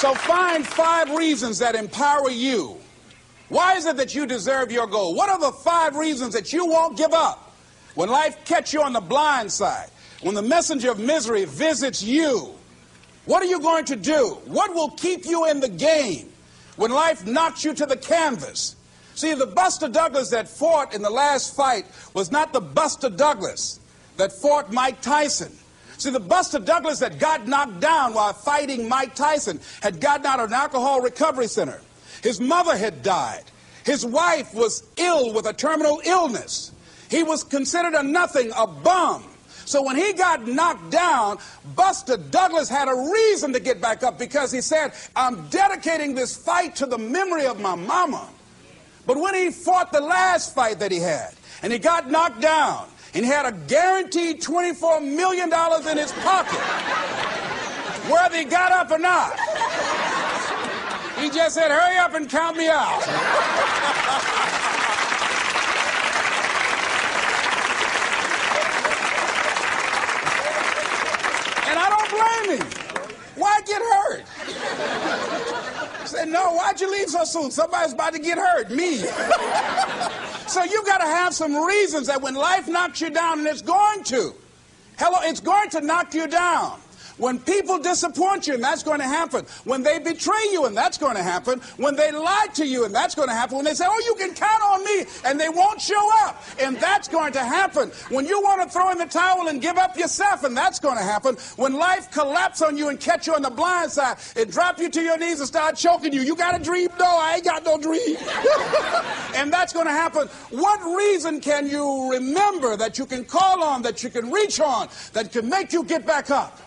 So find 5 reasons that empower you. Why is it that you deserve your goal? What are the 5 reasons that you won't give up when life catches you on the blind side? When the messenger of misery visits you, what are you going to do? What will keep you in the game when life knocks you to the canvas? See, the Buster Douglas that fought in the last fight was not the Buster Douglas that fought Mike Tyson. See, the Buster Douglas that got knocked down while fighting Mike Tyson had gotten out of an alcohol recovery center. His mother had died. His wife was ill with a terminal illness. He was considered a nothing, a bum. So when he got knocked down, Buster Douglas had a reason to get back up because he said, I'm dedicating this fight to the memory of my mama. But when he fought the last fight that he had, and he got knocked down, and he had a guaranteed $24 million in his pocket, whether he got up or not, he just said, hurry up and count me out. And I don't blame him. Why get hurt? He said, no, why'd you leave so soon? Somebody's about to get hurt, me. So you got to have some reasons that when life knocks you down, and it's going to. Hello, it's going to knock you down. When people disappoint you, and that's going to happen. When they betray you, and that's going to happen. When they lie to you, and that's going to happen. When they say, oh, you can count on me, and they won't show up, and that's going to happen. When you want to throw in the towel and give up yourself, and that's going to happen. When life collapses on you and catch you on the blind side, it drop you to your knees and start choking you. You got a dream? No, I ain't got no dream. And that's going to happen. What reason can you remember that you can call on, that you can reach on, that can make you get back up?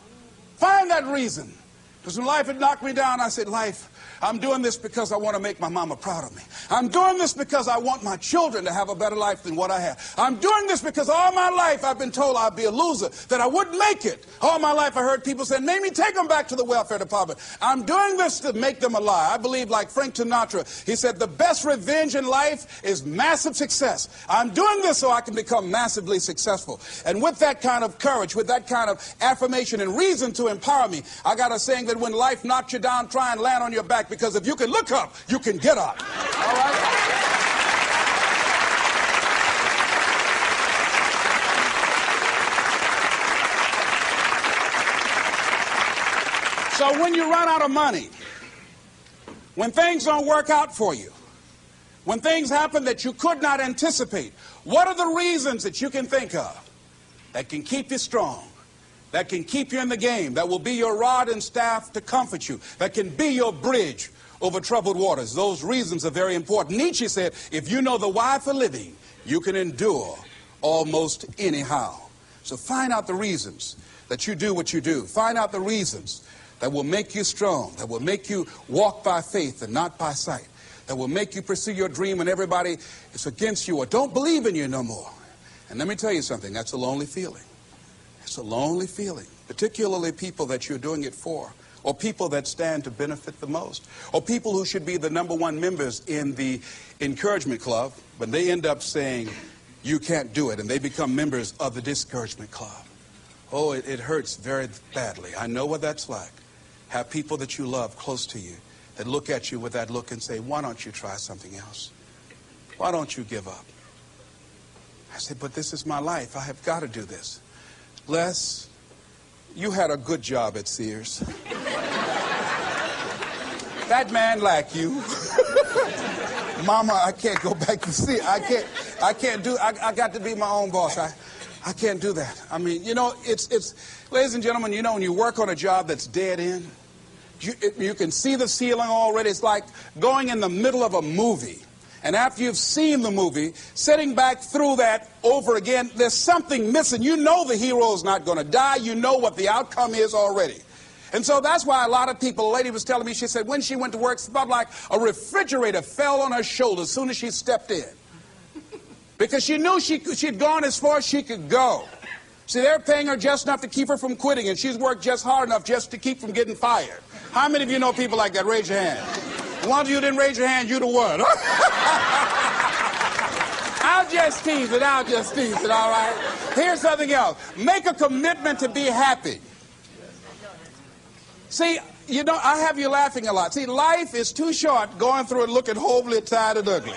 Find that reason. Because when life had knocked me down, I said, life, I'm doing this because I want to make my mama proud of me. I'm doing this because I want my children to have a better life than what I have. I'm doing this because all my life I've been told I'd be a loser, that I wouldn't make it. All my life I heard people say, maybe take them back to the welfare department. I'm doing this to make them a lie. I believe like Frank Sinatra, he said, the best revenge in life is massive success. I'm doing this so I can become massively successful. And with that kind of courage, with that kind of affirmation and reason to empower me, I got a saying that when life knocks you down, try and land on your back, because if you can look up, you can get up. All right? So when you run out of money, when things don't work out for you, when things happen that you could not anticipate, what are the reasons that you can think of that can keep you strong, that can keep you in the game, that will be your rod and staff to comfort you, that can be your bridge over troubled waters? Those reasons are very important. Nietzsche said, if you know the why for living, you can endure almost anyhow. So find out the reasons that you do what you do. Find out the reasons that will make you strong, that will make you walk by faith and not by sight, that will make you pursue your dream when everybody is against you or don't believe in you no more. And let me tell you something, that's a lonely feeling. It's a lonely feeling, particularly people that you're doing it for, or people that stand to benefit the most, or people who should be the #1 members in the encouragement club, but they end up saying, you can't do it, and they become members of the discouragement club. Oh, it hurts very badly. I know what that's like. Have people that you love close to you that look at you with that look and say, why don't you try something else? Why don't you give up? I said, but this is my life. I have got to do this. Les, you had a good job at Sears. That man like you. Mama, I can't go back to Sears. I got to be my own boss. I can't do that. I mean, you know, it's ladies and gentlemen, you know, when you work on a job that's dead end, you can see the ceiling already. It's like going in the middle of a movie. And after you've seen the movie, sitting back through that over again, there's something missing. You know the hero's not going to die. You know what the outcome is already. And so that's why a lot of people, a lady was telling me, she said when she went to work, it felt like a refrigerator fell on her shoulder as soon as she stepped in. Because she knew she'd gone as far as she could go. See, they're paying her just enough to keep her from quitting, and she's worked just hard enough just to keep from getting fired. How many of you know people like that? Raise your hand. The ones of you didn't raise your hand, you're the one. I'll just tease it, all right? Here's something else. Make a commitment to be happy. See, you know, I have you laughing a lot. See, life is too short going through it looking hopeless, tired, and ugly.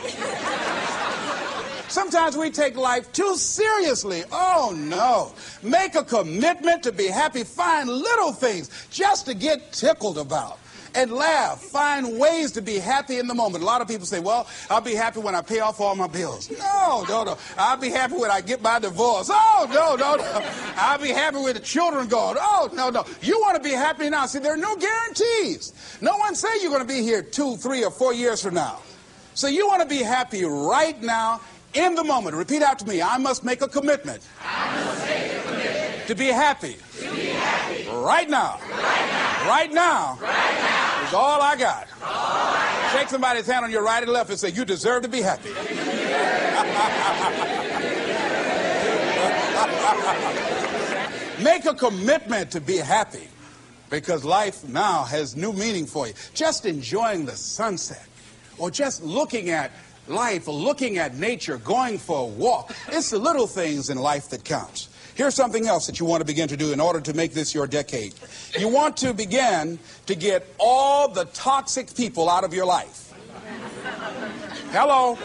Sometimes we take life too seriously. Oh, no. Make a commitment to be happy. Find little things just to get tickled about. And laugh. Find ways to be happy in the moment. A lot of people say, well, I'll be happy when I pay off all my bills. No, no, no. I'll be happy when I get my divorce. Oh, no, no, no. I'll be happy with the children gone. Oh, no, no. You want to be happy now. See, there are no guarantees. No one say you're going to be here 2, 3, or 4 years from now. So you want to be happy right now, in the moment. Repeat after me. I must make a commitment. I must make a commitment. To be happy. To be happy. Right now. Right now. Right now. Right now. Is all I got. All I got. Shake somebody's hand on your right and left and say, you deserve to be happy. Make a commitment to be happy, because life now has new meaning for you. Just enjoying the sunset, or just looking at life, or looking at nature, going for a walk. It's the little things in life that counts. Here's something else that you want to begin to do in order to make this your decade. You want to begin to get all the toxic people out of your life. Hello?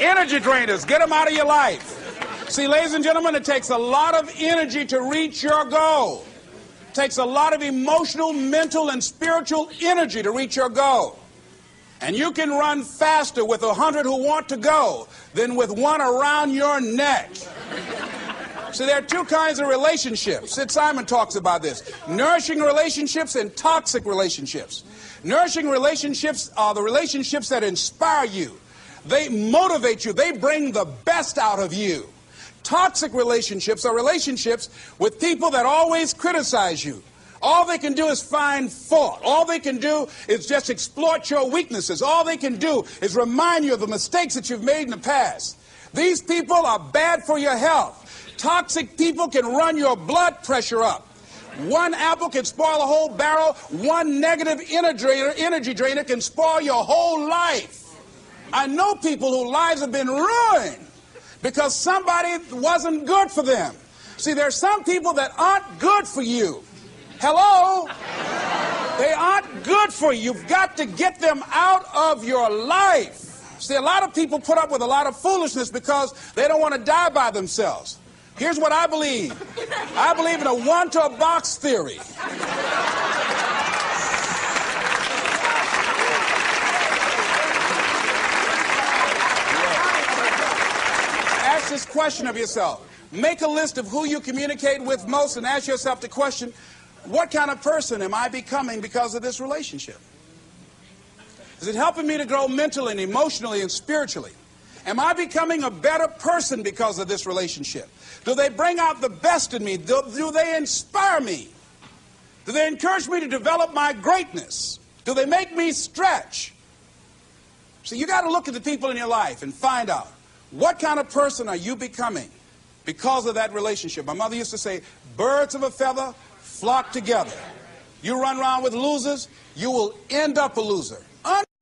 Energy drainers, get them out of your life. See, ladies and gentlemen, it takes a lot of energy to reach your goal. It takes a lot of emotional, mental, and spiritual energy to reach your goal. And you can run faster with 100 who want to go than with one around your neck. So there are two kinds of relationships. Sid Simon talks about this. Nourishing relationships and toxic relationships. Nourishing relationships are the relationships that inspire you. They motivate you. They bring the best out of you. Toxic relationships are relationships with people that always criticize you. All they can do is find fault. All they can do is just exploit your weaknesses. All they can do is remind you of the mistakes that you've made in the past. These people are bad for your health. Toxic people can run your blood pressure up. One apple can spoil a whole barrel. One negative energy drainer can spoil your whole life. I know people whose lives have been ruined because somebody wasn't good for them. See, there are some people that aren't good for you. Hello? They aren't good for you. You've got to get them out of your life. See, a lot of people put up with a lot of foolishness because they don't want to die by themselves. Here's what I believe. I believe in a one-to-a-box theory. Ask this question of yourself. Make a list of who you communicate with most and ask yourself the question, what kind of person am I becoming because of this relationship? Is it helping me to grow mentally and emotionally and spiritually? Am I becoming a better person because of this relationship? Do they bring out the best in me? Do they inspire me? Do they encourage me to develop my greatness? Do they make me stretch? So you got to look at the people in your life and find out, what kind of person are you becoming because of that relationship? My mother used to say, birds of a feather flock together. You run around with losers, you will end up a loser.